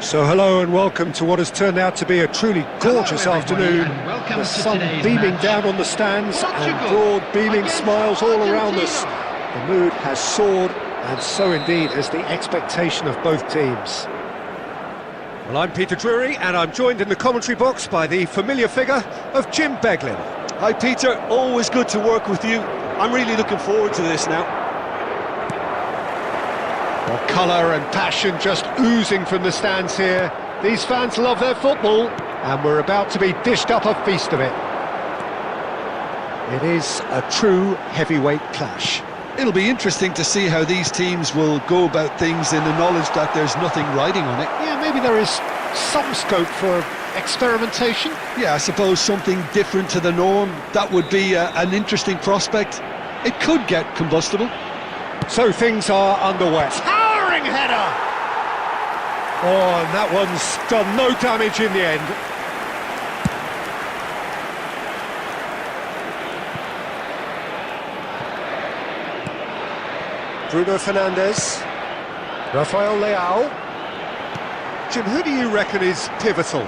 So hello and welcome to what has turned out to be a truly gorgeous afternoon. The sun beaming down on the stands and broad beaming smiles all around us. The mood has soared, and so indeed has the expectation of both teams. Well, I'm Peter Drury and I'm joined in the commentary box by the familiar figure of Jim Beglin. Hi Peter, always good to work with you. I'm really looking forward to this now. Well, colour and passion just oozing from the stands here. These fans love their football, and we're about to be dished up a feast of it. It is a true heavyweight clash. It'll be interesting to see how these teams will go about things in the knowledge that there's nothing riding on it. Yeah, maybe there is some scope for experimentation. Yeah, I suppose something different to the norm. That would be an interesting prospect. It could get combustible. So things are underway. Towering header! Oh, and that one's done no damage in the end. Bruno Fernandes. Rafael Leao. Jim, who do you reckon is pivotal?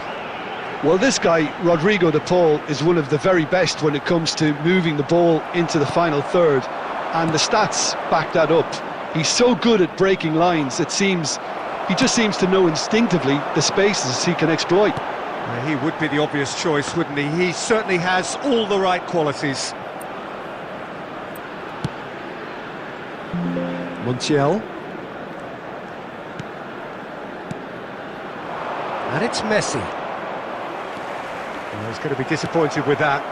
Well, this guy, Rodrigo de Paul, is one of the very best when it comes to moving the ball into the final third. And the stats back that up. He's so good at breaking lines, it seems he just seems to know instinctively the spaces he can exploit. He would be the obvious choice, wouldn't he? He certainly has all the right qualities. Montiel. And it's Messi. Well, he's going to be disappointed with that.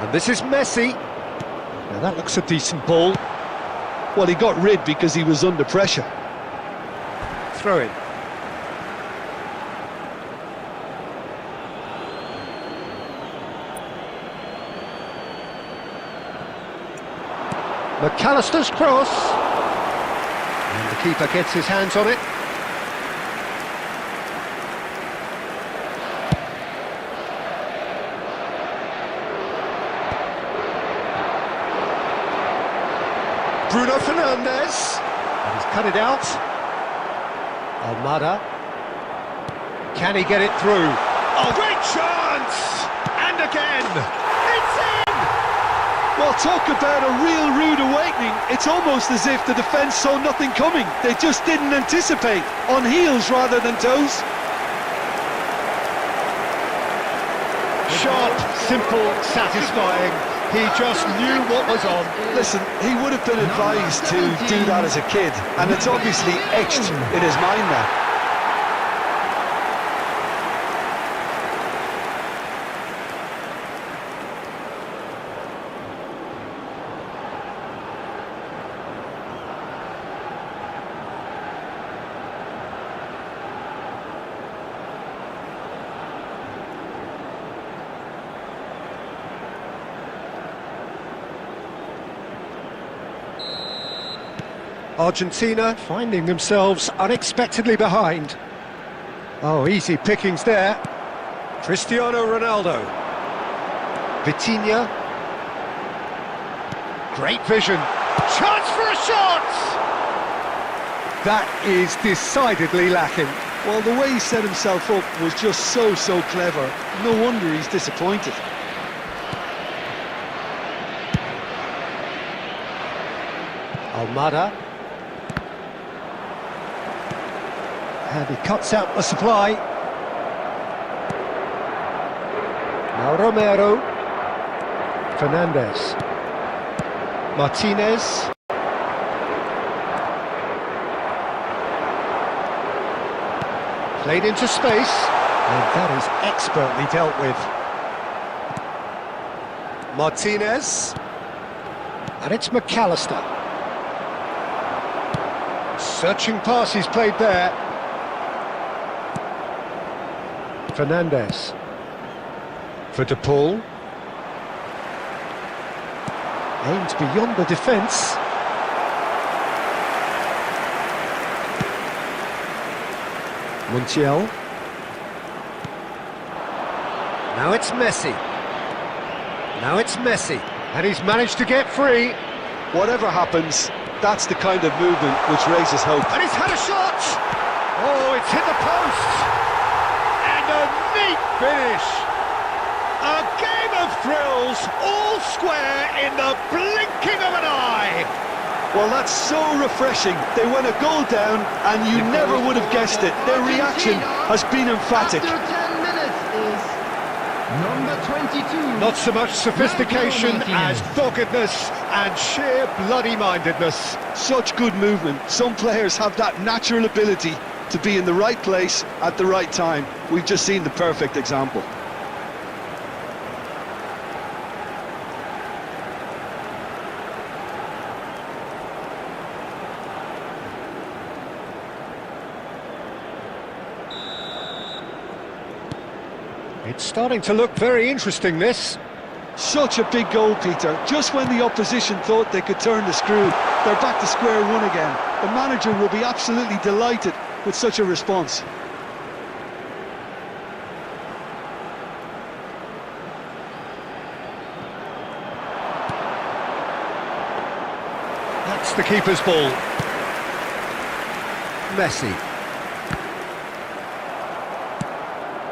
And this is Messi. Now that looks a decent ball. Well, he got rid because he was under pressure. Throw it. McAllister's cross. And the keeper gets his hands on it. Bruno Fernandes, and he's cut it out. Almada, can he get it through? Oh, great chance! And again, it's in! Well, talk about a real rude awakening. It's almost as if the defence saw nothing coming. They just didn't anticipate, on heels rather than toes. Sharp, simple, satisfying. He just knew what was on. Listen, he would have been advised to do that as a kid, and it's obviously etched in his mind now. Argentina finding themselves unexpectedly behind. Oh, easy pickings there. Cristiano Ronaldo. Vitinha. Great vision. Chance for a shot! That is decidedly lacking. Well, the way he set himself up was just so clever. No wonder he's disappointed. Almada. And he cuts out the supply. Now Romero. Fernandes. Martinez. Played into space. And that is expertly dealt with. Martinez. And it's McAllister. Searching pass he's played there. Fernandes for De Paul. Aimed beyond the defence. Montiel. Now it's Messi. Now it's Messi. And he's managed to get free. Whatever happens, that's the kind of movement which raises hope. And he's had a shot! Oh, it's hit the post! And a neat finish! A game of thrills, all square in the blinking of an eye! Well, that's so refreshing. They went a goal down, and you never would have guessed it. Their reaction has been emphatic. After 10 minutes is number 22. Not so much sophistication as doggedness and sheer bloody-mindedness. Such good movement. Some players have that natural ability to be in the right place at the right time. We've just seen the perfect example. It's starting to look very interesting, this. Such a big goal, Peter. Just when the opposition thought they could turn the screw, they're back to square one again. The manager will be absolutely delighted with such a response. That's the keeper's ball. Messi.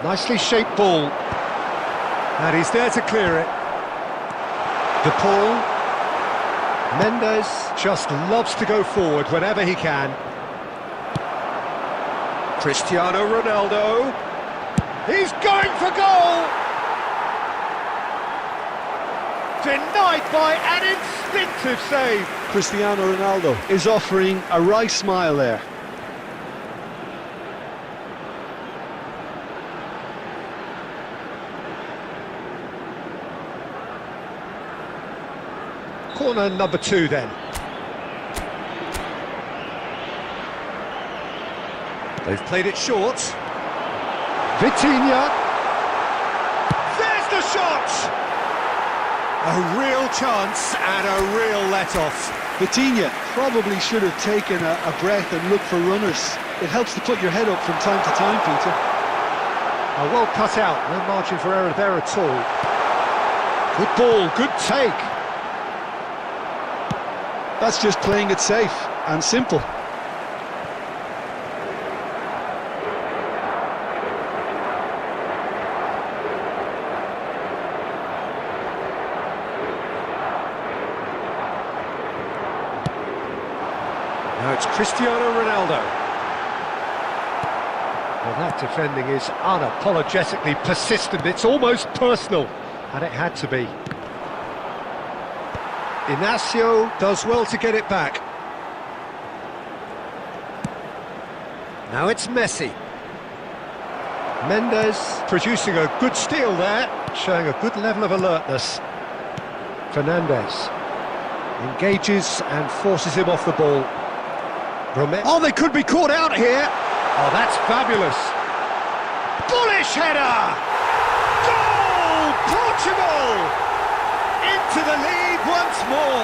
Nicely shaped ball. And he's there to clear it. De Paul. Mendes just loves to go forward whenever he can. Cristiano Ronaldo. He's going for goal! Denied by an instinctive save. Cristiano Ronaldo is offering a wry smile there. Corner number 2 then. They've played it short. Vitinha. There's the shot! A real chance and a real let-off. Vitinha probably should have taken a breath and looked for runners. It helps to put your head up from time to time, Peter. Oh, well cut out, no margin for error there at all. Good ball, good take. That's just playing it safe and simple. Now it's Cristiano Ronaldo. Well, that defending is unapologetically persistent. It's almost personal, and it had to be. Inacio does well to get it back. Now it's Messi. Mendes producing a good steal there, showing a good level of alertness. Fernandez engages and forces him off the ball. Oh, they could be caught out here. Oh, that's fabulous. Bullish header! Goal! Portugal! Into the lead once more.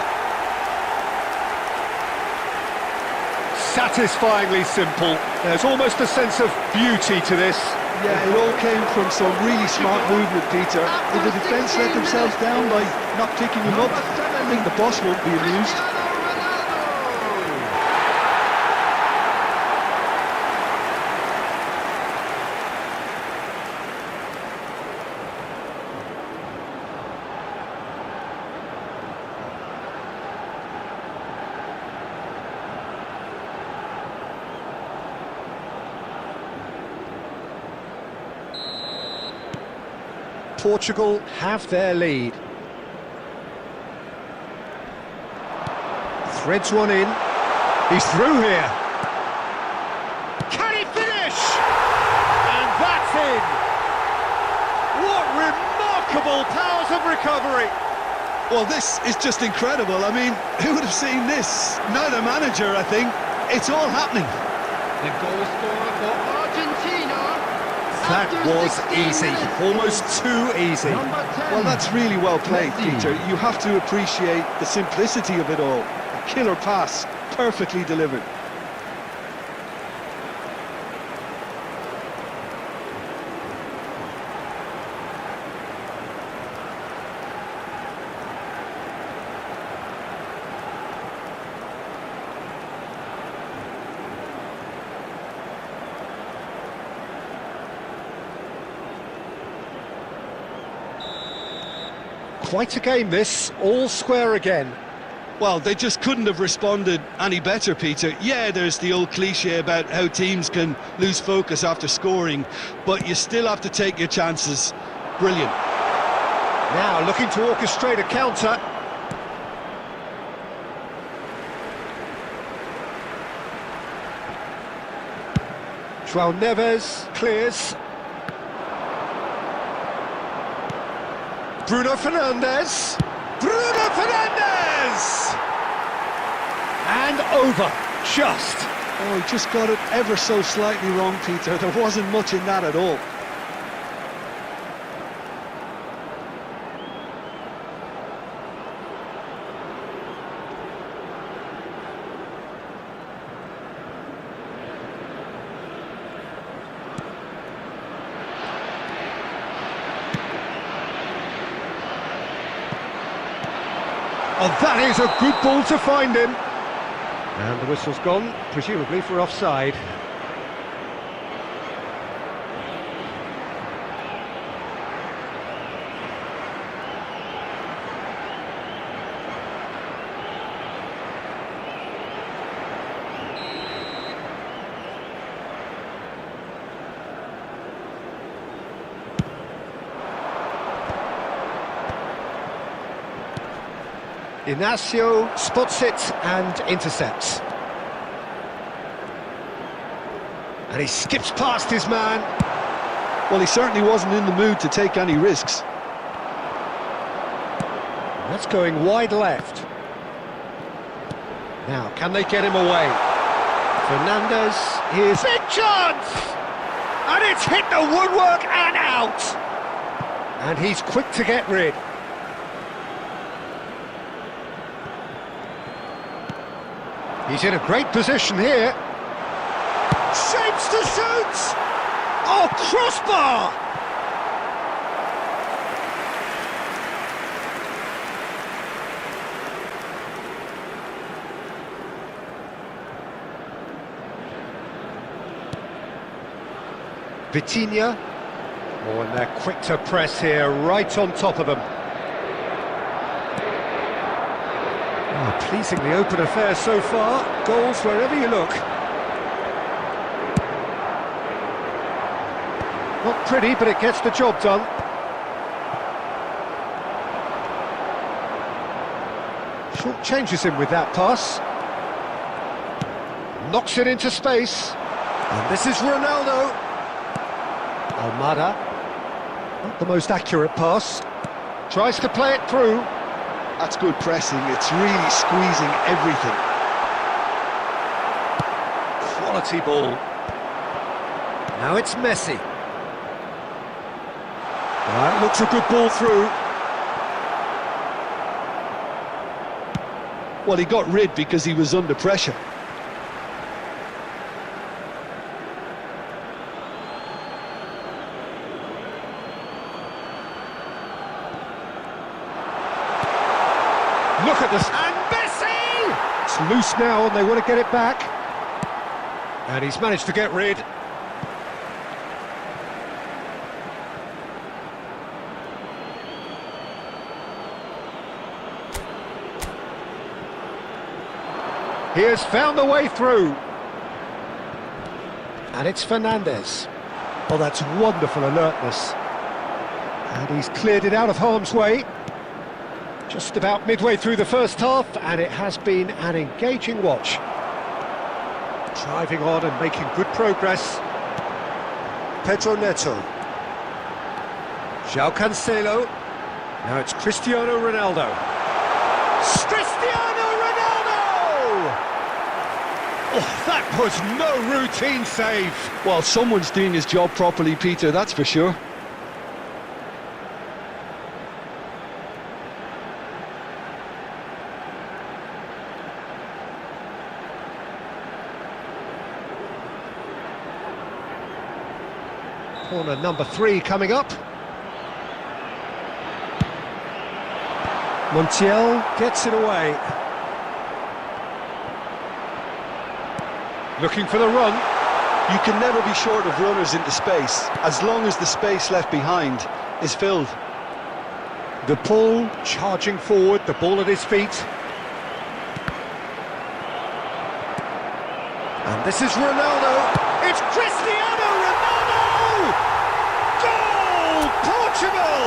Satisfyingly simple. There's almost a sense of beauty to this. Yeah, it all came from some really smart movement, Peter. If the defence let themselves down by not picking him up, I think the boss won't be amused. Portugal have their lead. Threads one in. He's through here. Can he finish? And that's in. What remarkable powers of recovery. Well, this is just incredible. I mean, who would have seen this? Neither manager, I think. It's all happening. The goal scorer for Argentina. That was easy, almost too easy. Well, that's really well played, Peter. You have to appreciate the simplicity of it all. A killer pass, perfectly delivered. Quite a game this, all square again. Well, they just couldn't have responded any better, Peter. Yeah, there's the old cliche about how teams can lose focus after scoring, but you still have to take your chances. Brilliant. Now looking to orchestrate a counter. João Neves clears. Bruno Fernandes. Bruno Fernandes! And over, just. Oh, he just got it ever so slightly wrong, Peter. There wasn't much in that at all. Oh, that is a good ball to find him. And the whistle's gone, presumably for offside. Inacio spots it and intercepts. And he skips past his man. Well, he certainly wasn't in the mood to take any risks. That's going wide left. Now, can they get him away? Fernandes, here's big chance! And it's hit the woodwork and out! And he's quick to get rid. He's in a great position here. Shapes to shoot! Oh, crossbar! Vitinha. Oh, and they're quick to press here, right on top of them. Oh, pleasingly open affair so far. Goals wherever you look. Not pretty, but it gets the job done. Short changes him with that pass. Knocks it into space. And this is Ronaldo. Almada. Not the most accurate pass. Tries to play it through. That's good pressing. It's really squeezing everything. Quality ball. Now it's Messi. That looks a good ball through. Well, he got rid because he was under pressure. Look at this, and Messi! It's loose now and they want to get it back. And he's managed to get rid. He has found the way through. And it's Fernandes. Oh, that's wonderful alertness. And he's cleared it out of harm's way. Just about midway through the first half, and it has been an engaging watch. Driving on and making good progress. Pedro Neto. João Cancelo. Now it's Cristiano Ronaldo. Cristiano Ronaldo! Oh, that was no routine save. Well, someone's doing his job properly, Peter, that's for sure. Corner number 3 coming up. Montiel gets it away. Looking for the run. You can never be short of runners into space, as long as the space left behind is filled. The pull, charging forward, the ball at his feet. And this is Ronaldo. It's Cristiano Ronaldo! Goal! Portugal!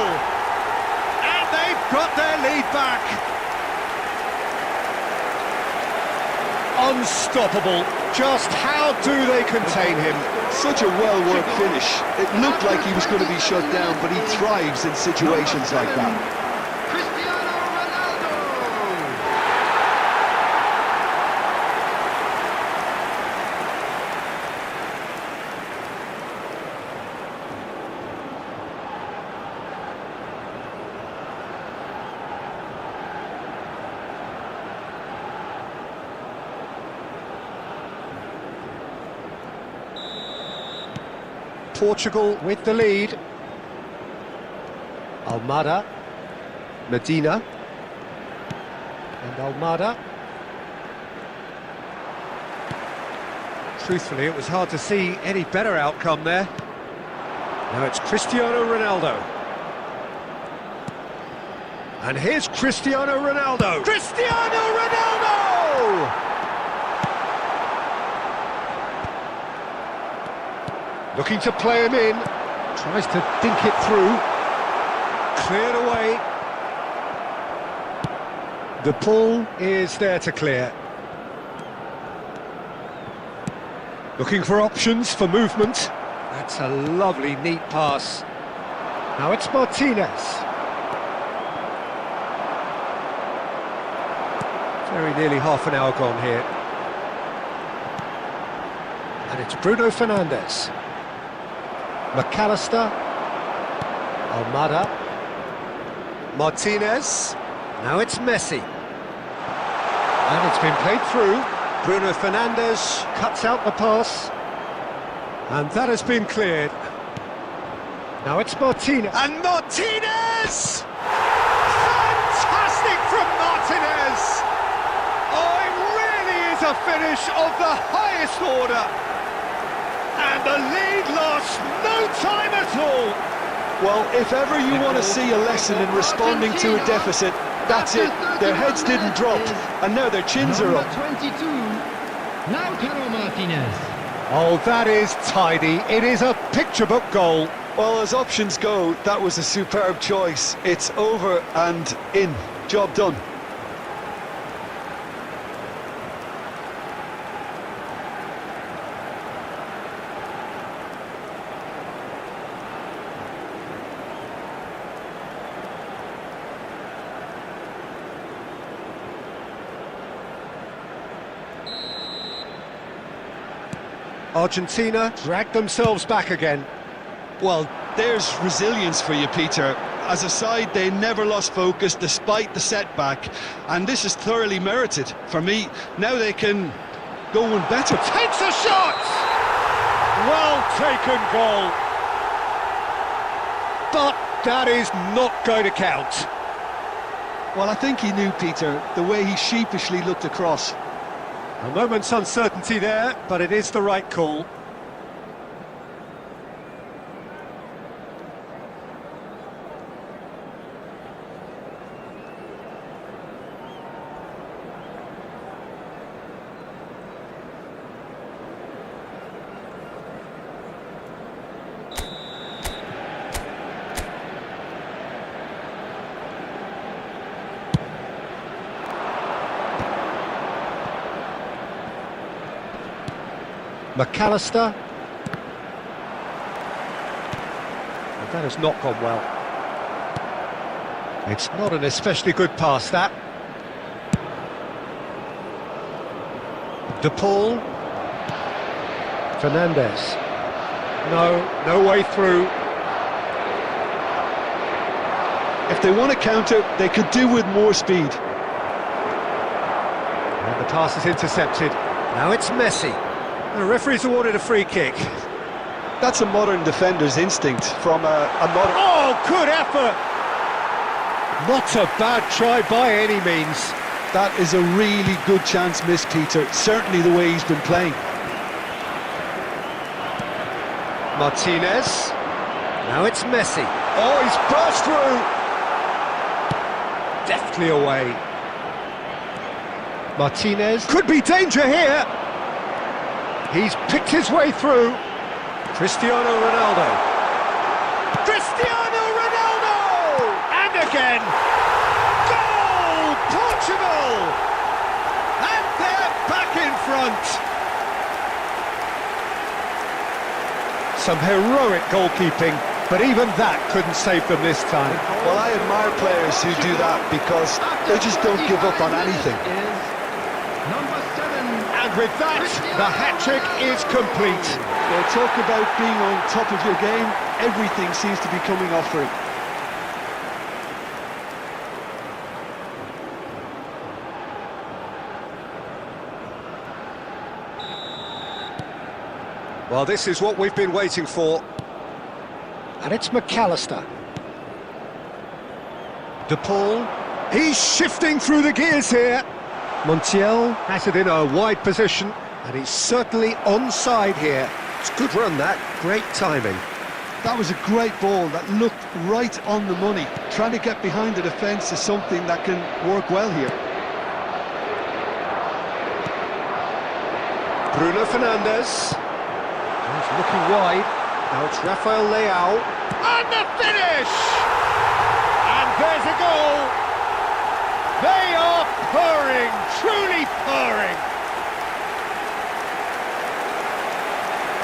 And they've got their lead back. Unstoppable. Just how do they contain him? Such a well-worked finish. It looked like he was going to be shut down, but he thrives in situations like that. Cristiano Ronaldo! Portugal with the lead. Almada, Medina, and Almada. Truthfully, it was hard to see any better outcome there. Now it's Cristiano Ronaldo. And here's Cristiano Ronaldo. Cristiano Ronaldo! Looking to play him in, tries to dink it through, cleared away. The pull is there to clear. Looking for options for movement. That's a lovely, neat pass. Now it's Martinez. Very nearly half an hour gone here. And it's Bruno Fernandes. McAllister, Almada, Martinez, now it's Messi. And it's been played through. Bruno Fernandes cuts out the pass. And that has been cleared. Now it's Martinez. And Martinez! Fantastic from Martinez! Oh, it really is a finish of the highest order. And the lead lost no time at all. Well, if ever you want to see a lesson in responding to a deficit, that's it. Their heads didn't drop, and now their chins are up. Number 22, Lautaro Martinez. Oh, that is tidy. It is a picture book goal. Well, as options go, that was a superb choice. It's over and in. Job done. Argentina dragged themselves back again. Well, there's resilience for you, Peter. As a side, they never lost focus despite the setback, and this is thoroughly merited. For me, now they can go one better. Takes a shot! Well taken goal. But that is not going to count. Well, I think he knew, Peter, the way he sheepishly looked across. A moment's uncertainty there, but it is the right call. McAllister. Well, that has not gone well. It's not an especially good pass, that. De Paul. Fernandes. No way through. If they want to counter, they could do with more speed. And the pass is intercepted. Now it's Messi. The referee's awarded a free kick. That's a modern defender's instinct from a modern... Oh, good effort! Not a bad try by any means. That is a really good chance missed, Peter. Certainly the way he's been playing. Martinez. Now it's Messi. Oh, he's burst through. deftly away. Martinez. Could be danger here. He's picked his way through. Cristiano Ronaldo. Cristiano Ronaldo! And again. Goal! Portugal! And they're back in front. Some heroic goalkeeping, but even that couldn't save them this time. Well, I admire players who do that because they just don't give up on anything. Number 7. And with that, the hat-trick is complete. Well, talk about being on top of your game. Everything seems to be coming off for him. Well, this is what we've been waiting for. And it's McAllister. De Paul. He's shifting through the gears here. Montiel has it in a wide position, and he's certainly onside here. It's a good run, that. Great timing. That was a great ball that looked right on the money. Trying to get behind the defence is something that can work well here. Bruno Fernandes. He's looking wide. Now it's Rafael Leao. And the finish! And there's a goal! They are purring, truly purring.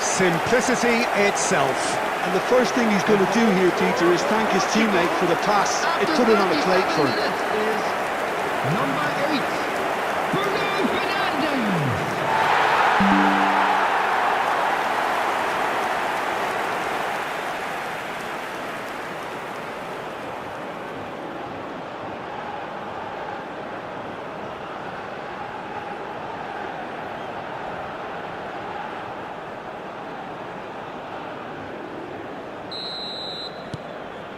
Simplicity itself. And the first thing he's going to do here, Peter, is thank his teammate for the pass. It put it on a plate for him. Number 8. Bruno Fernandes.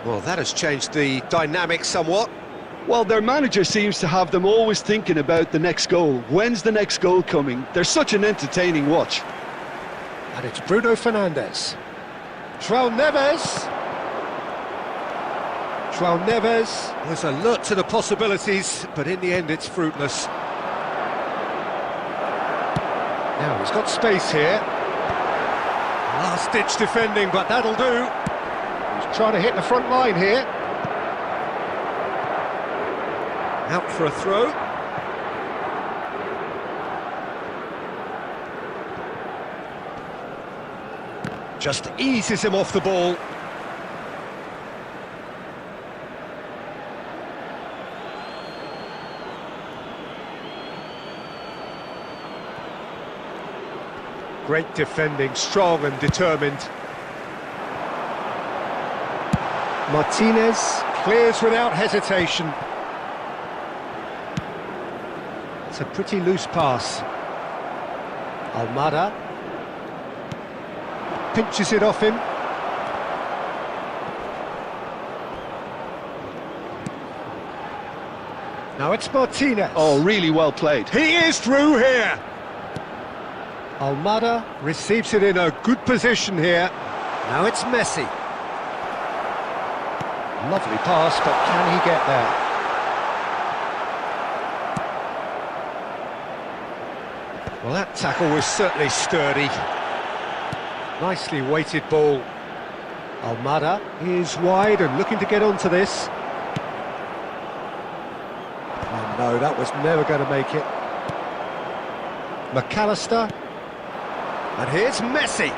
Well, that has changed the dynamic somewhat. Well, their manager seems to have them always thinking about the next goal. When's the next goal coming? They're such an entertaining watch. And it's Bruno Fernandes. João Neves. João Neves was alert to the possibilities, but in the end it's fruitless. Now he's got space here. Last-ditch defending, but that'll do. He's trying to hit the front line here. Out for a throw. Just eases him off the ball. Great defending, strong and determined. Martinez clears without hesitation. It's a pretty loose pass. Almada pinches it off him. Now it's Martinez. Oh, really well played. He is through here. Almada receives it in a good position here. Now it's Messi. Lovely pass, but can he get there? Well, that tackle was certainly sturdy. Nicely weighted ball. Almada is wide and looking to get onto this. Oh no, that was never going to make it. McAllister. And here's Messi.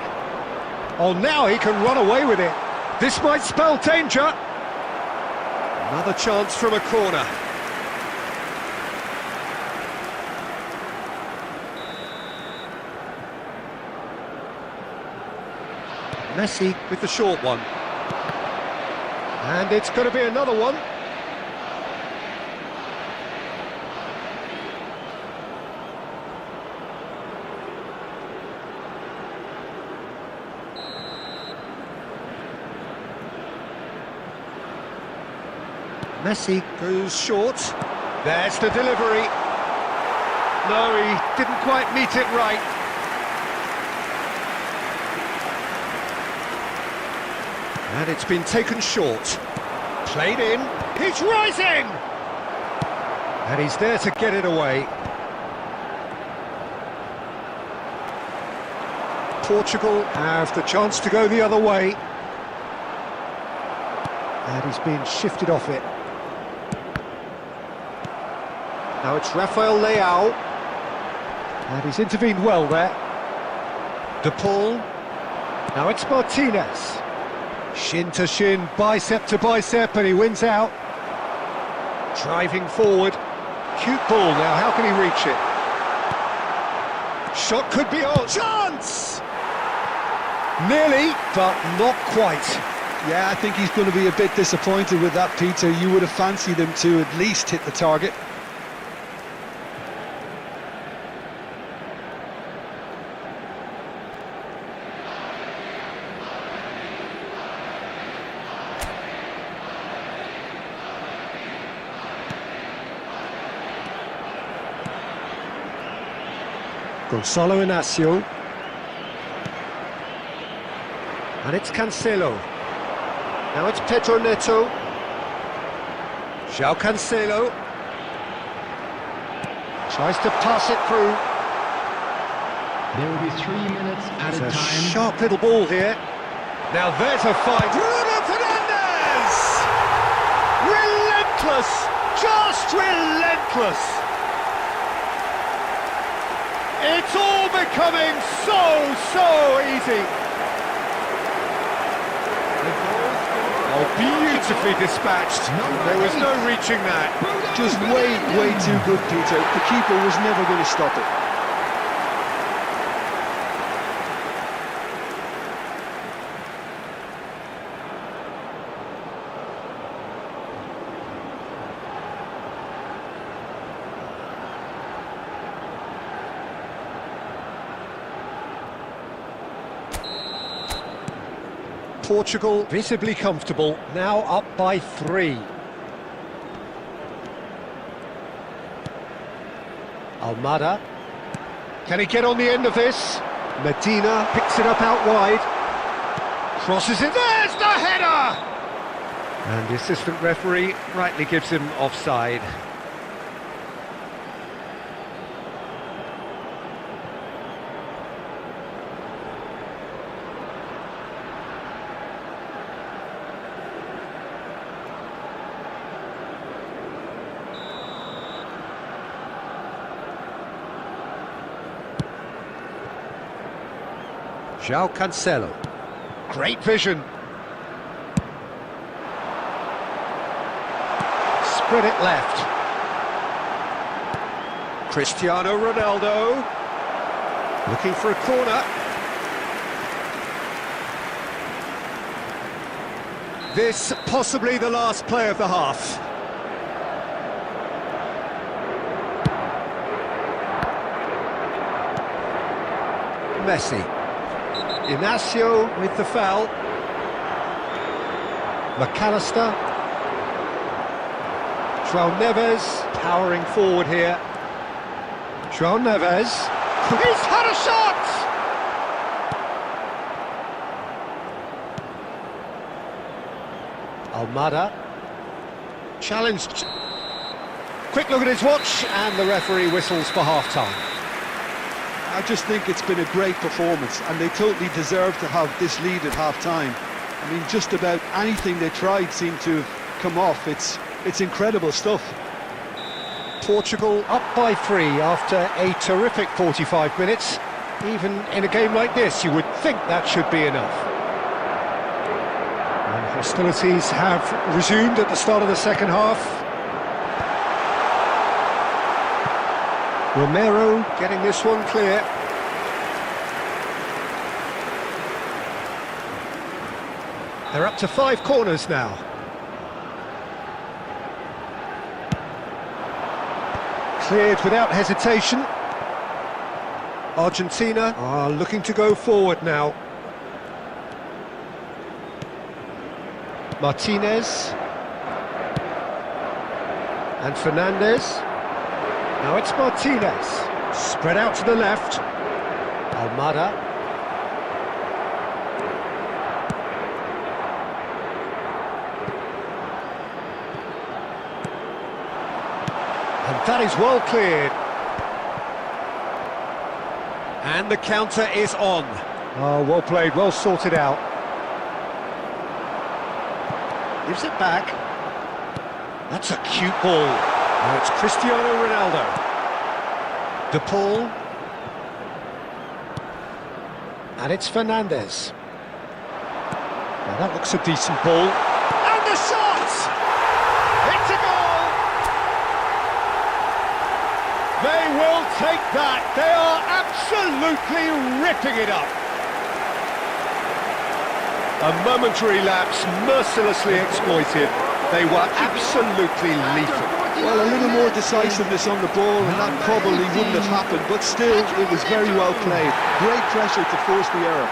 Oh, now he can run away with it. This might spell danger. Another chance from a corner. Messi with the short one. And it's going to be another one. Messi goes short. There's the delivery. No, he didn't quite meet it right. And it's been taken short. Played in. He's rising! And he's there to get it away. Portugal have the chance to go the other way. And he's been shifted off it. Now it's Rafael Leao. And he's intervened well there. De Paul. Now it's Martinez. Shin to shin, bicep to bicep, and he wins out. Driving forward. Cute ball now, how can he reach it? Shot could be on. Chance! Nearly, but not quite. Yeah, I think he's going to be a bit disappointed with that, Peter. You would have fancied him to at least hit the target. Gonzalo Inacio. And it's Cancelo. Now it's Pedro Neto. João Cancelo. Tries to pass it through. There will be 3 minutes at It's a a time. sharp little ball here. Now there's a fight. Bruno Fernandes! Relentless! Just relentless! It's all becoming so easy. Oh, beautifully dispatched. There was no reaching that. Just way too good, Peter. The keeper was never going to stop it. Portugal visibly comfortable, now up by 3. Almada. Can he get on the end of this? Medina picks it up out wide. Crosses it, there's the header! And the assistant referee rightly gives him offside. João Cancelo. Great vision. Spread it left. Cristiano Ronaldo. Looking for a corner. This possibly the last play of the half. Messi. Inacio with the foul. McAllister. João Neves powering forward here. João Neves. He's had a shot! Almada. Challenged. Quick look at his watch, and the referee whistles for half-time. I just think it's been a great performance, and they totally deserve to have this lead at half-time. I mean, just about anything they tried seemed to have come off. It's incredible stuff. Portugal up by 3 after a terrific 45 minutes. Even in a game like this, you would think that should be enough. And hostilities have resumed at the start of the second half. Romero getting this one clear. They're up to 5 corners now. Cleared without hesitation. Argentina are looking to go forward now. Martinez. And Fernandes. Now it's Martinez, spread out to the left. Almada. And that is well cleared. And the counter is on. Oh, well played, well sorted out. Gives it back. That's a cute ball. Now it's Cristiano Ronaldo. De Paul. And it's Fernandes. Now that looks a decent ball. And the shot! It's a goal! They will take that. They are absolutely ripping it up. A momentary lapse, mercilessly exploited. They were absolutely lethal. Well, a little more decisiveness on the ball and that probably wouldn't have happened, but still, it was very well played. Great pressure to force the error.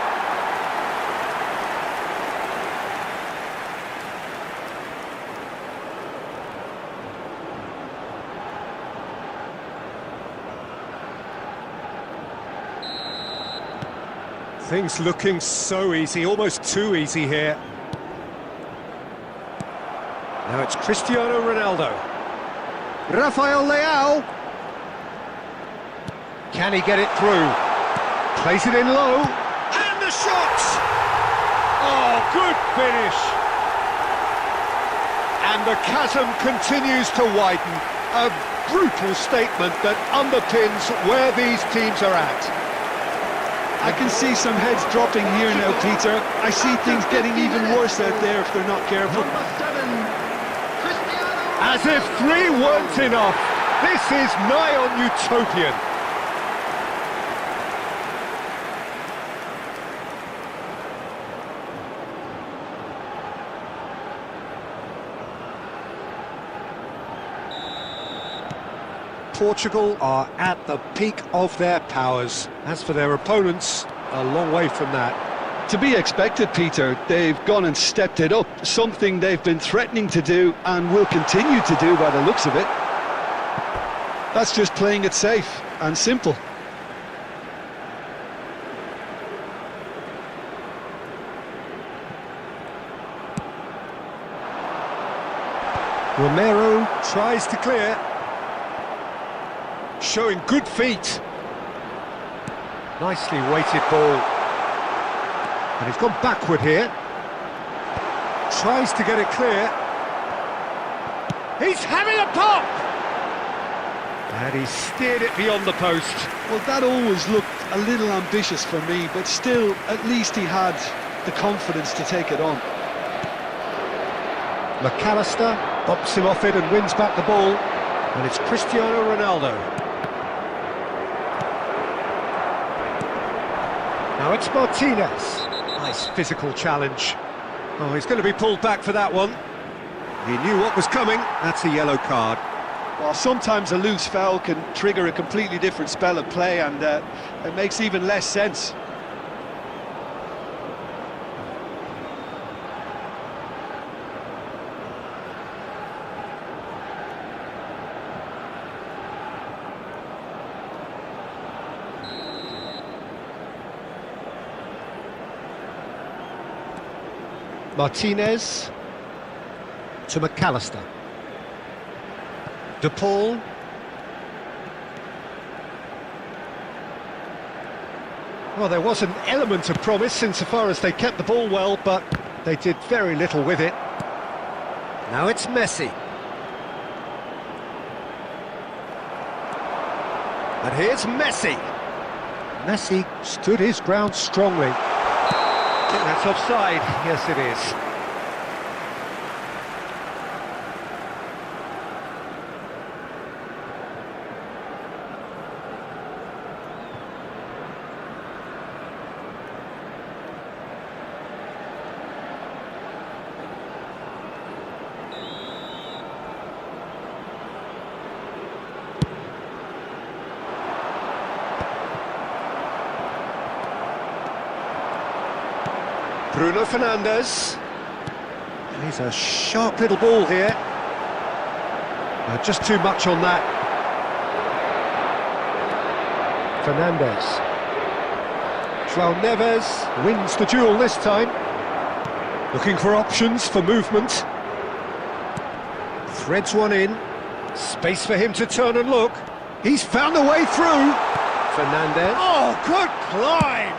Things looking so easy, almost too easy here. Now it's Cristiano Ronaldo. Rafael Leao. Can he get it through? Plays it in low. And the shot! Oh, good finish. And the chasm continues to widen. A brutal statement that underpins where these teams are at. I can see some heads dropping here now, Peter. I see things getting even worse out there if they're not careful. As if 3 weren't enough, this is nigh on utopian. Portugal are at the peak of their powers. As for their opponents, a long way from that. To be expected, Peter. They've gone and stepped it up, something they've been threatening to do and will continue to do by the looks of it. That's just playing it safe and simple. Romero tries to clear. Showing good feet. Nicely weighted ball. And he's gone backward here. Tries to get it clear. He's having a pop! And he steered it beyond the post. Well, that always looked a little ambitious for me, but still, at least he had the confidence to take it on. McAllister bops him off it and wins back the ball. And it's Cristiano Ronaldo. Now it's Martinez. Nice physical challenge. Oh, he's going to be pulled back for that one. He knew what was coming. That's a yellow card. Well, sometimes a loose foul can trigger a completely different spell of play, and it makes even less sense. Martinez to McAllister. De Paul. Well, there was an element of promise insofar as they kept the ball well, but they did very little with it. Now it's Messi. And here's Messi. Messi stood his ground strongly. I think that's offside. Yes, it is. Bruno Fernandes. He's a sharp little ball here. Just too much on that. Fernandes. João Neves wins the duel this time. Looking for options for movement. Threads one in. Space for him to turn and look. He's found a way through. Fernandez. Oh, good climb!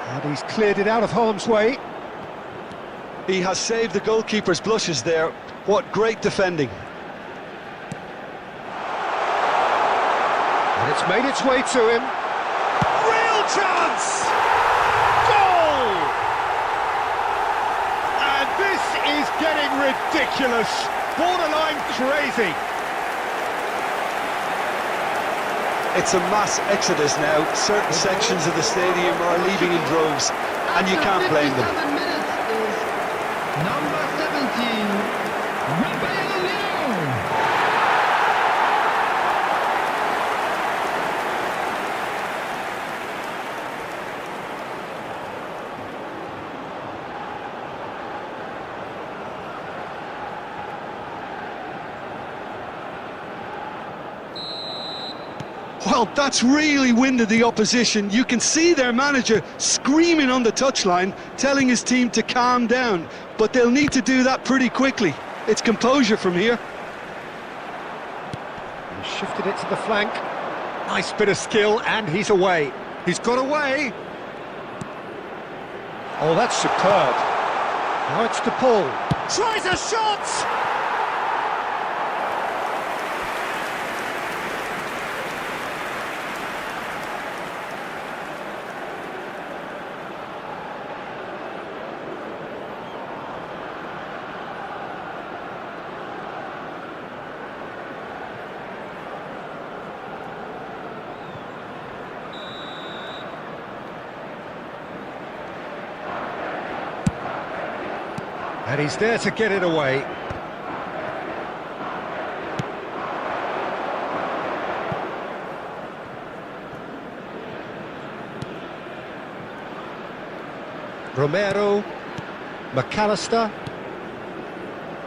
And he's cleared it out of harm's way. He has saved the goalkeeper's blushes there. What great defending. And it's made its way to him. Real chance! Goal! And this is getting ridiculous. Borderline crazy. It's a mass exodus now. Certain sections of the stadium are leaving in droves, and you can't blame them. Number 17, Well, that's really winded the opposition. You can see their manager screaming on the touchline, telling his team to calm down, but they'll need to do that pretty quickly. It's composure from here. He shifted it to the flank. Nice bit of skill, and he's away. He's got away. Oh, that's superb. Now it's De Paul. Tries a shot! And he's there to get it away. Romero, McAllister,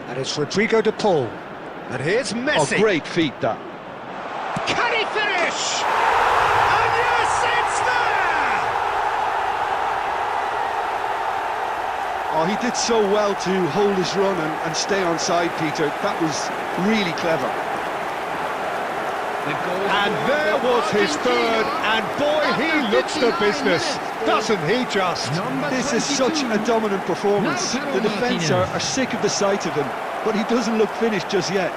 and it's Rodrigo De Paul. And here's Messi. Oh, great feat, that. Can he finish? And yes, it's there! Oh, he did so well to hold his run and stay on side, Peter. That was really clever. And there was his third, and boy, he looks the business, doesn't he just? This is such a dominant performance. The defence are sick of the sight of him, but he doesn't look finished just yet.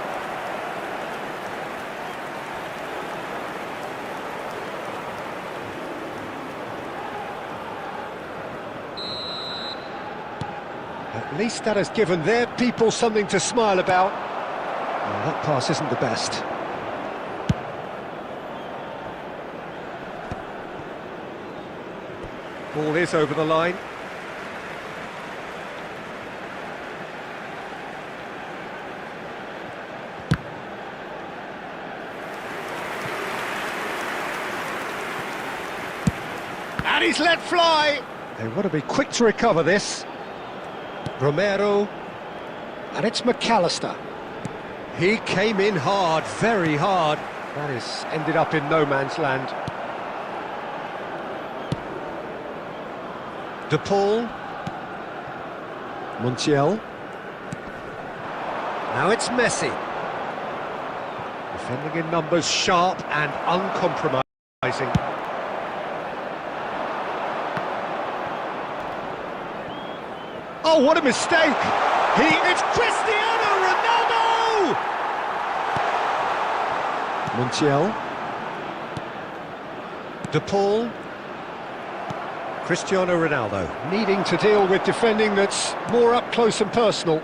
At least that has given their people something to smile about. Well, that pass isn't the best. Ball is over the line. And he's let fly. They want to be quick to recover this. Romero, and it's McAllister. He came in hard, very hard. That is ended up in no man's land. De Paul, Montiel. Now it's Messi. Defending in numbers, sharp and uncompromising. Oh, what a mistake! It's Cristiano Ronaldo! Montiel. De Paul. Cristiano Ronaldo needing to deal with defending that's more up close and personal.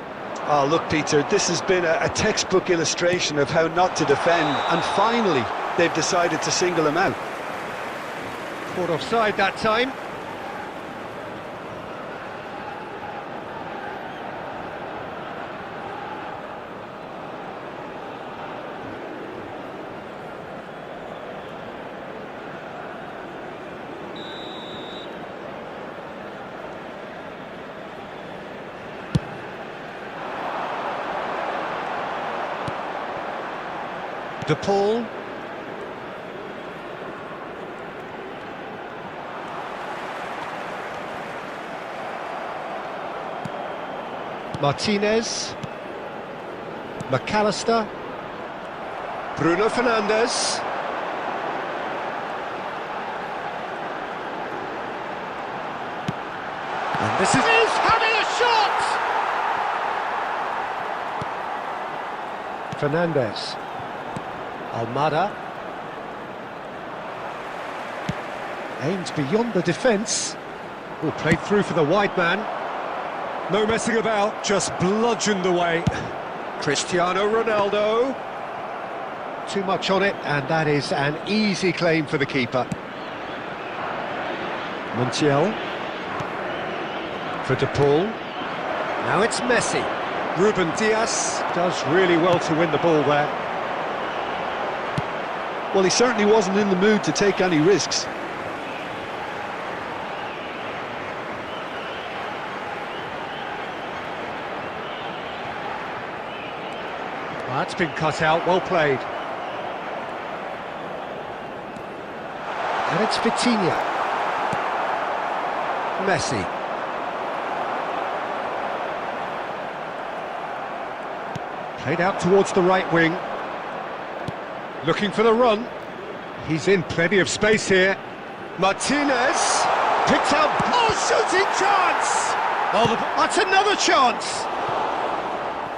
Oh, look, Peter, this has been a textbook illustration of how not to defend, and finally they've decided to single him out. Caught offside that time. De Paul. Martinez. McAllister. Bruno Fernandes. And this is having a shot! Fernandes. Almada. Aims beyond the defence. Oh, played through for the wide man. No messing about, just bludgeoned away. Cristiano Ronaldo. Too much on it, and that is an easy claim for the keeper. Montiel. For De Paul. Now it's Messi. Ruben Dias does really well to win the ball there. Well, he certainly wasn't in the mood to take any risks. That's been cut out, well played. And it's Vitinha. Messi. Played out towards the right wing. Looking for the run. He's in plenty of space here. Martinez. Picks out. Oh, shooting chance! Oh, that's another chance!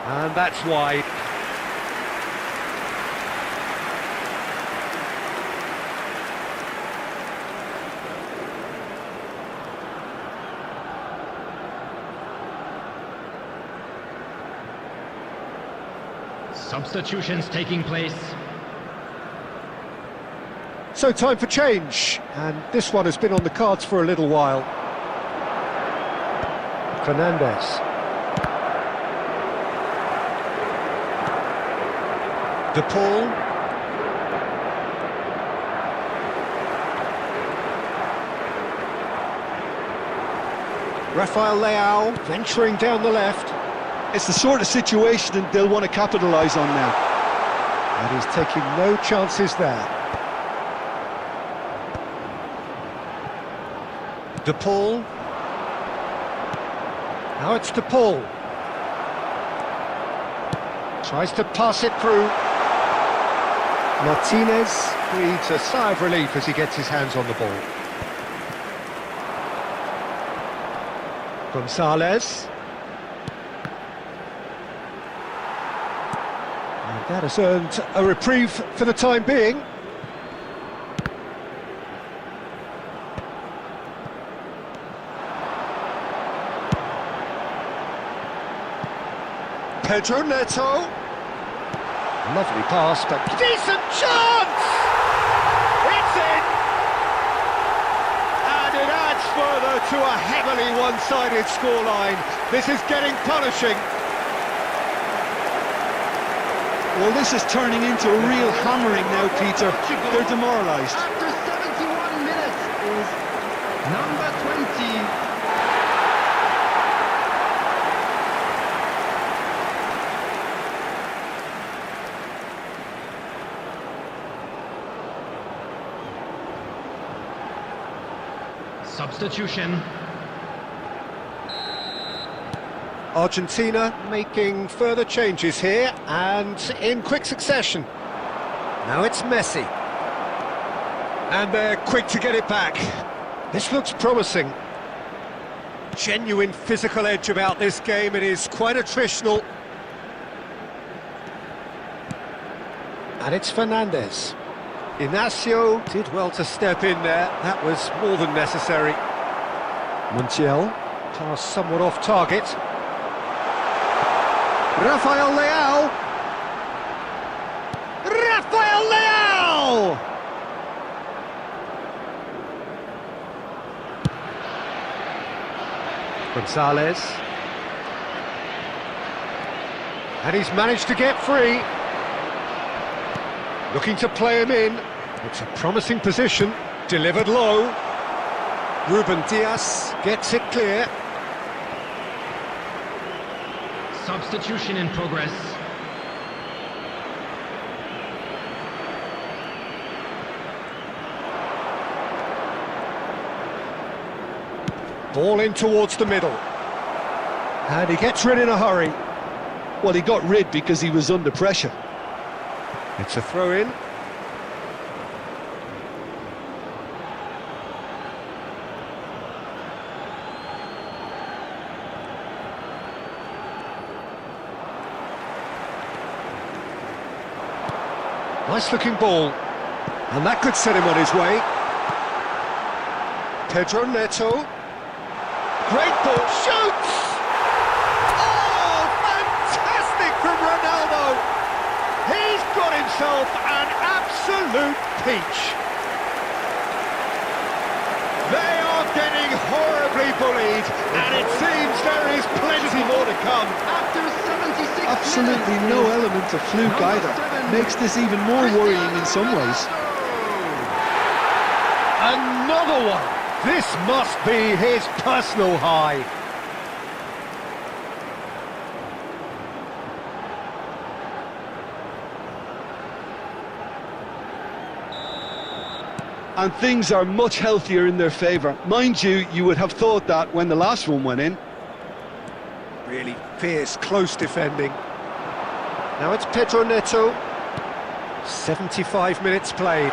And that's wide. Substitutions taking place. So time for change, and this one has been on the cards for a little while. Fernandes. De Paul. Rafael Leao venturing down the left. It's the sort of situation that they'll want to capitalise on now. And he's taking no chances there. De Paul. Now it's De Paul. Tries to pass it through. Martinez breathes a sigh of relief as he gets his hands on the ball. Gonzalez. And that has earned a reprieve for the time being. Pedro Neto. Lovely pass, but decent chance! It's in! And it adds further to a heavily one-sided scoreline. This is getting punishing. Well, this is turning into a real hammering now, Peter. They're demoralised. After 71 minutes is number 20. Substitution. Argentina making further changes here, and in quick succession. Now it's Messi. And they're quick to get it back. This looks promising. Genuine physical edge about this game. It is quite attritional. And it's Fernandes. Inacio did well to step in there. That was more than necessary. Montiel, pass somewhat off target. Rafael Leao! Rafael Leao! Gonzalez. And he's managed to get free. Looking to play him in. It's a promising position. Delivered low. Ruben Dias gets it clear. Substitution in progress. Ball in towards the middle. And he gets rid in a hurry. Well, he got rid because he was under pressure. It's a throw-in. Nice-looking ball. And that could set him on his way. Pedro Neto. Great ball, shoots! Oh, fantastic from Ronaldo! He's got himself an absolute peach. They are getting horribly bullied, and it seems there is plenty more to come. After 76 Absolutely no element of fluke either. Makes this even more worrying in some ways. Another one! This must be his personal high. And things are much healthier in their favour. Mind you, you would have thought that when the last one went in. Really fierce, close defending. Now it's Pedro Neto. 75 minutes played.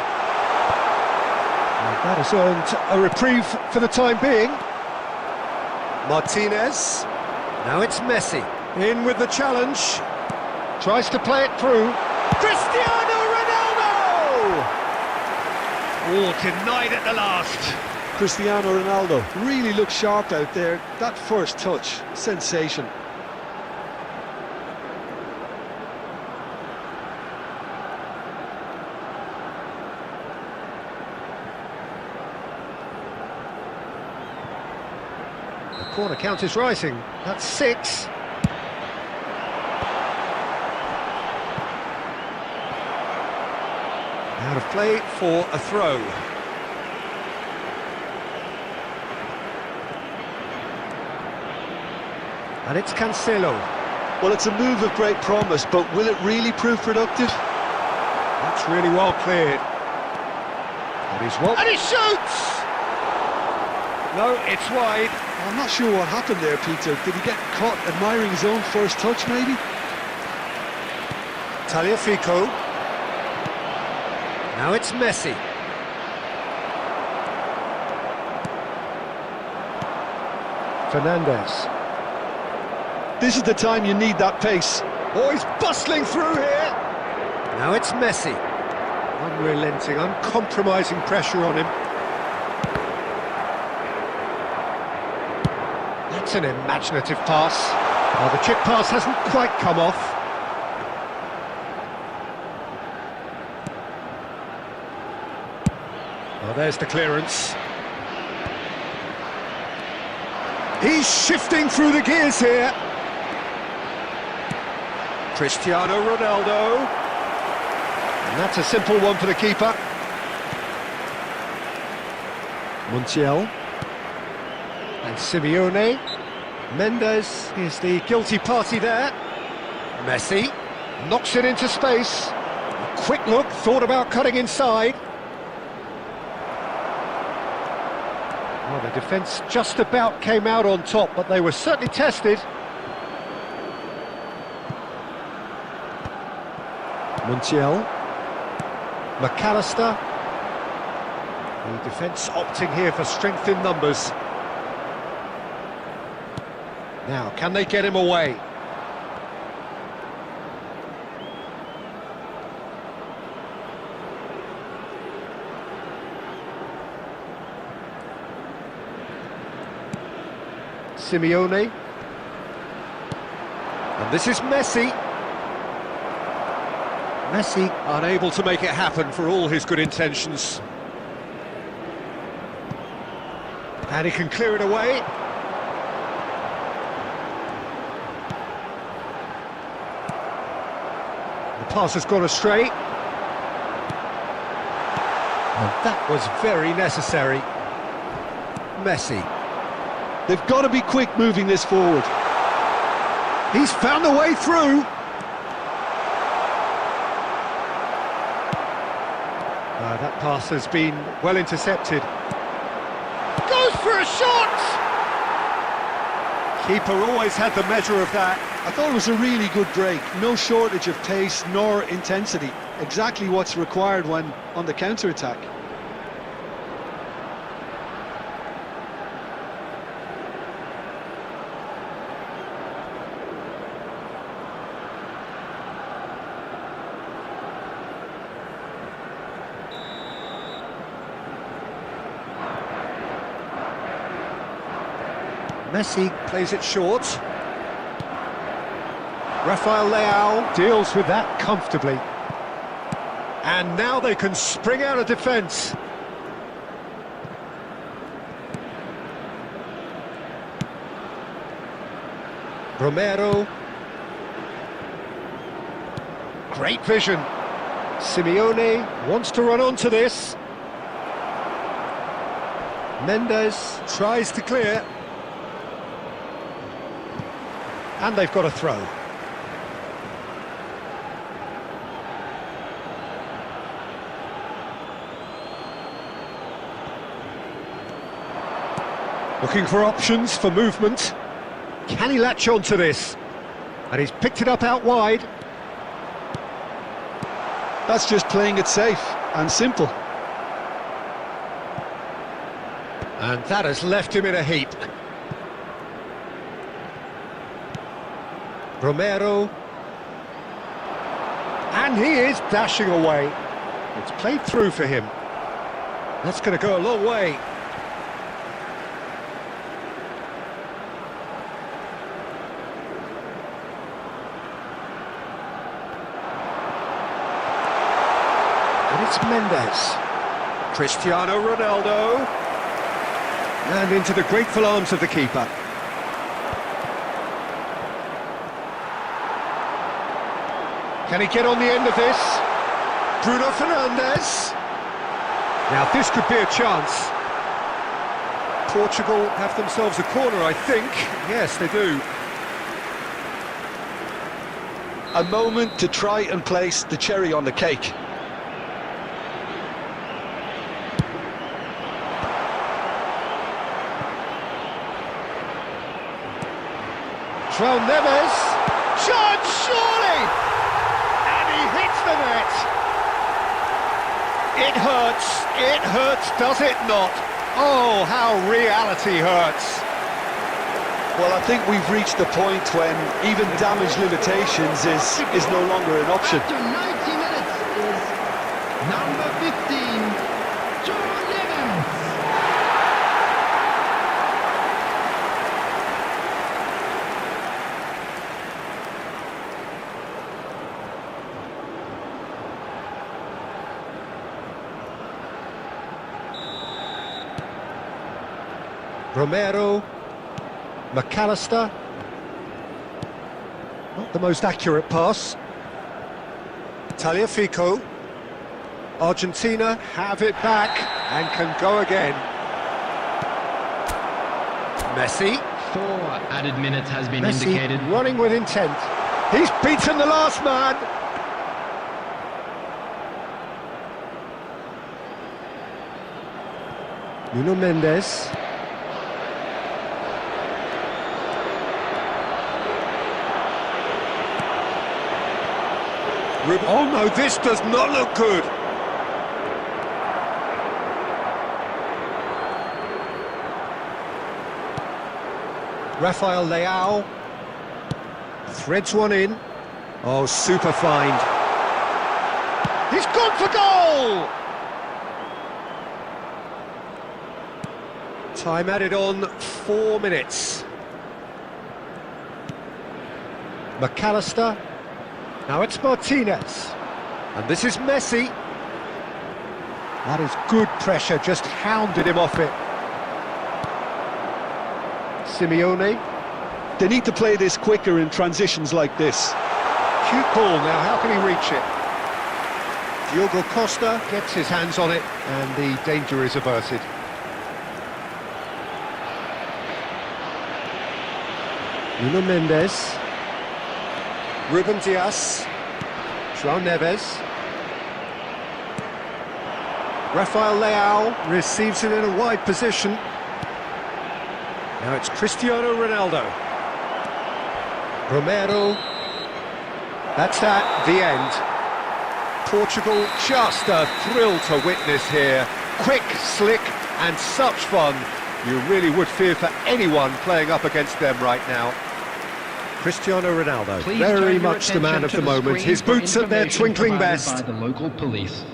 And that has earned a reprieve for the time being. Martinez. Now it's Messi. In with the challenge. Tries to play it through. Cristiano Ronaldo! Oh, denied at the last. Cristiano Ronaldo really looks sharp out there. That first touch, sensation. The corner count is rising. That's 6. Out of play for a throw. And it's Cancelo. Well, it's a move of great promise, but will it really prove productive? That's really well cleared. And he shoots! No, it's wide. I'm not sure what happened there, Peter. Did he get caught admiring his own first touch, maybe? Tagliafico. Now it's Messi. Fernandez. This is the time you need that pace. Oh, he's bustling through here. Now it's Messi. Unrelenting, uncompromising pressure on him. That's an imaginative pass. Oh, the chip pass hasn't quite come off. Oh, there's the clearance. He's shifting through the gears here. Cristiano Ronaldo. And that's a simple one for the keeper. Montiel. And Simeone. Mendes is the guilty party there. Messi knocks it into space. A quick look, thought about cutting inside. Well, the defence just about came out on top, but they were certainly tested. Montiel. McAllister. The defence opting here for strength in numbers. Now, can they get him away? Simeone. And this is Messi. Messi unable to make it happen for all his good intentions. And he can clear it away. The pass has gone astray. And that was very necessary. Messi. They've got to be quick moving this forward. He's found a way through. That pass has been well intercepted. Goes for a shot! Keeper always had the measure of that. I thought it was a really good break. No shortage of pace nor intensity. exactly what's required when on the counter-attack. Messi plays it short. Rafael Leao deals with that comfortably. And now they can spring out of defence. Romero. Great vision. Simeone wants to run onto this. Mendes tries to clear. And they've got a throw. Looking for options for movement. Can he latch onto this? And he's picked it up out wide. That's just playing it safe and simple. And that has left him in a heap. Romero. And he is dashing away. It's played through for him. That's going to go a long way. And it's Mendes. Cristiano Ronaldo. And into the grateful arms of the keeper. Can he get on the end of this? Bruno Fernandes. Now this could be a chance. Portugal have themselves a corner, I think. Yes, they do. A moment to try and place the cherry on the cake. João Neves. Shot, surely! And he hits the net. It hurts, does it not? Oh, how reality hurts. Well, I think we've reached the point when even damage limitations is no longer an option. After 90 minutes is number 15, João Neves. Romero. McAllister. Not the most accurate pass. Tagliafico. Argentina have it back and can go again. Messi. 4 added minutes has been Messi indicated. running with intent. He's beaten the last man. Nuno Mendes. Oh no, this does not look good. Rafael Leao threads one in. Oh, super find. He's gone for goal! Time added on 4 minutes. McAllister. Now it's Martinez. And this is Messi. That is good pressure, just hounded him off it. Simeone. They need to play this quicker in transitions like this. Cute ball now, how can he reach it? Diogo Costa gets his hands on it and the danger is averted. Nuno Mendes. Ruben Dias. João Neves. Rafael Leao receives it in a wide position. Now it's Cristiano Ronaldo. Romero. That's that, the end. Portugal, just a thrill to witness here. Quick, slick and such fun. You really would fear for anyone playing up against them right now. Cristiano Ronaldo, Please very turn your much the man attention of to the moment. screen His for boots at their information twinkling provided best. by the local police.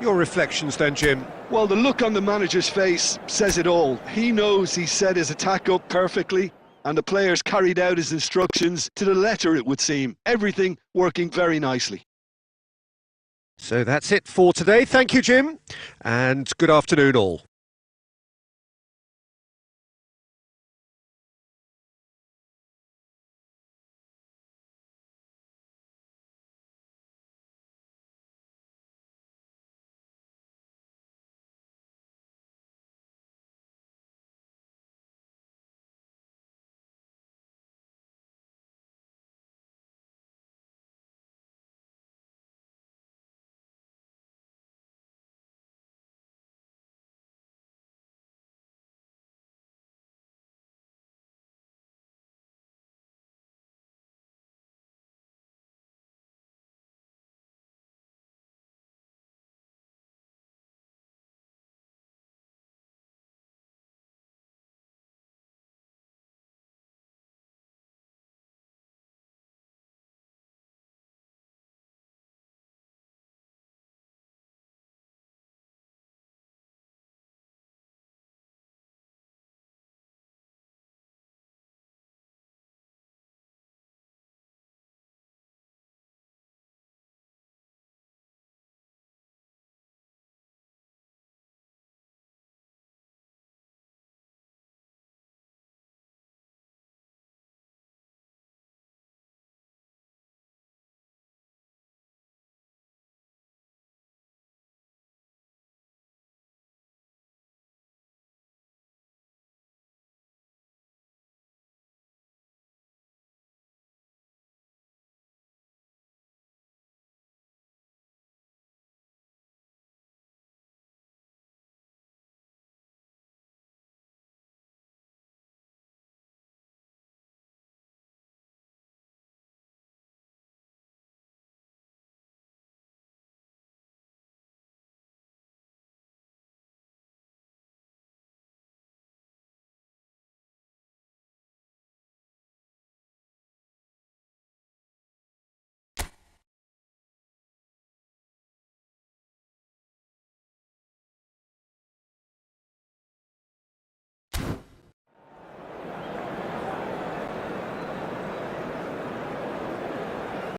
Your reflections then, Jim? Well, the look on the manager's face says it all. He knows he set his attack up perfectly, and the players carried out his instructions to the letter, it would seem. Everything working very nicely. So that's it for today. Thank you, Jim, and good afternoon all.